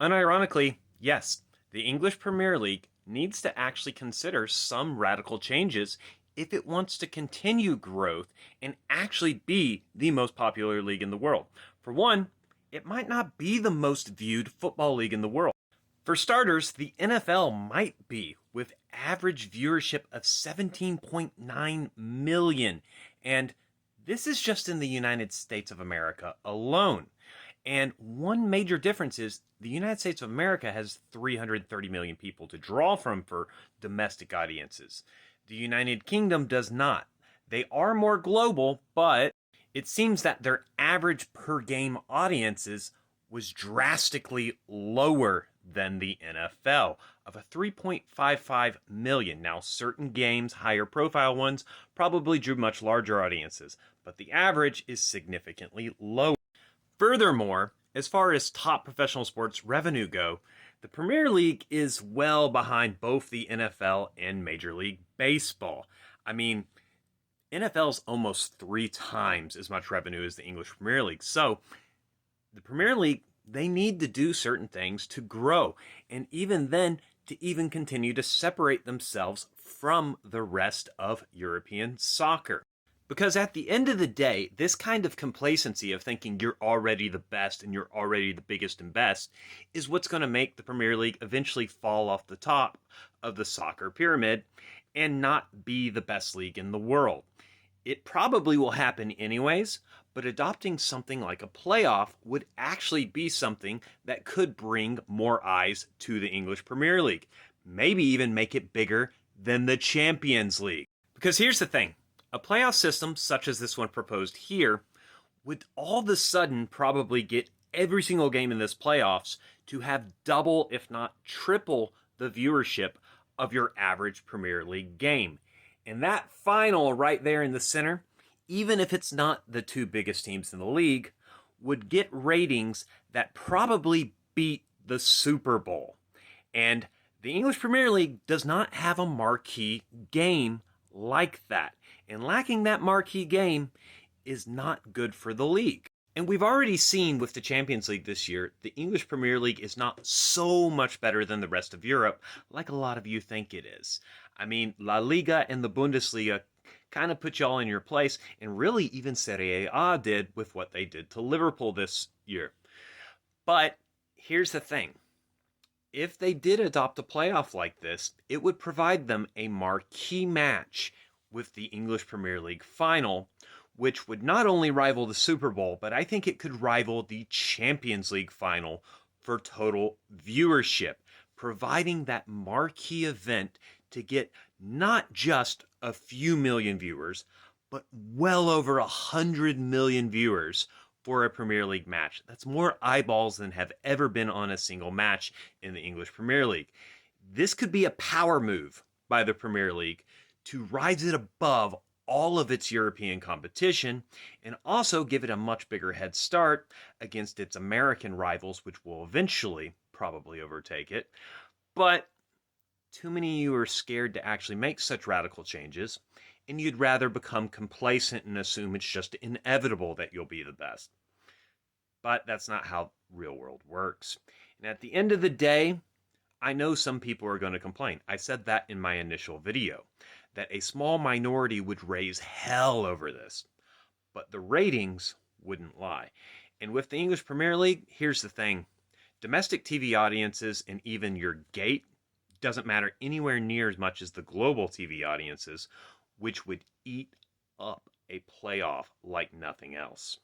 Unironically, yes, the English Premier League needs to actually consider some radical changes if it wants to continue growth and actually be the most popular league in the world. For one, it might not be the most viewed football league in the world. For starters, the NFL might be, with average viewership of 17.9 million. And this is just in the United States of America alone. And one major difference is the United States of America has 330 million people to draw from for domestic audiences. The United Kingdom does not. They are more global, but it seems that their average per game audiences was drastically lower than the NFL of a 3.55 million. Now, certain games, higher profile ones, probably drew much larger audiences, but the average is significantly lower. Furthermore, as far as top professional sports revenue go, the Premier League is well behind both the NFL and Major League Baseball. I mean, NFL's almost 3 times as much revenue as the English Premier League. So, the Premier League, they need to do certain things to grow. And even then, to even continue to separate themselves from the rest of European soccer. Because at the end of the day, this kind of complacency of thinking you're already the best and you're already the biggest and best is what's going to make the Premier League eventually fall off the top of the soccer pyramid and not be the best league in the world. It probably will happen anyways, but adopting something like a playoff would actually be something that could bring more eyes to the English Premier League. Maybe even make it bigger than the Champions League. Because here's the thing. A playoff system such as this one proposed here would all of a sudden probably get every single game in this playoffs to have double, if not triple, the viewership of your average Premier League game. And that final right there in the center, even if it's not the two biggest teams in the league, would get ratings that probably beat the Super Bowl. And the English Premier League does not have a marquee game like that. And lacking that marquee game is not good for the league. And we've already seen with the Champions League this year, the English Premier League is not so much better than the rest of Europe, like a lot of you think it is. I mean, La Liga and the Bundesliga kind of put y'all in your place, and really even Serie A did with what they did to Liverpool this year. But here's the thing. If they did adopt a playoff like this, it would provide them a marquee match with the English Premier League final, which would not only rival the Super Bowl, but I think it could rival the Champions League final for total viewership, providing that marquee event to get not just a few million viewers, but well over 100 million viewers for a Premier League match. That's more eyeballs than have ever been on a single match in the English Premier League. This could be a power move by the Premier League to rise it above all of its European competition and also give it a much bigger head start against its American rivals, which will eventually probably overtake it. But too many of you are scared to actually make such radical changes, and you'd rather become complacent and assume it's just inevitable that you'll be the best. But that's not how real world works. And at the end of the day, I know some people are going to complain. I said that in my initial video, that a small minority would raise hell over this. But the ratings wouldn't lie. And with the English Premier League, here's the thing. Domestic TV audiences and even your gate doesn't matter anywhere near as much as the global TV audiences, which would eat up a playoff like nothing else.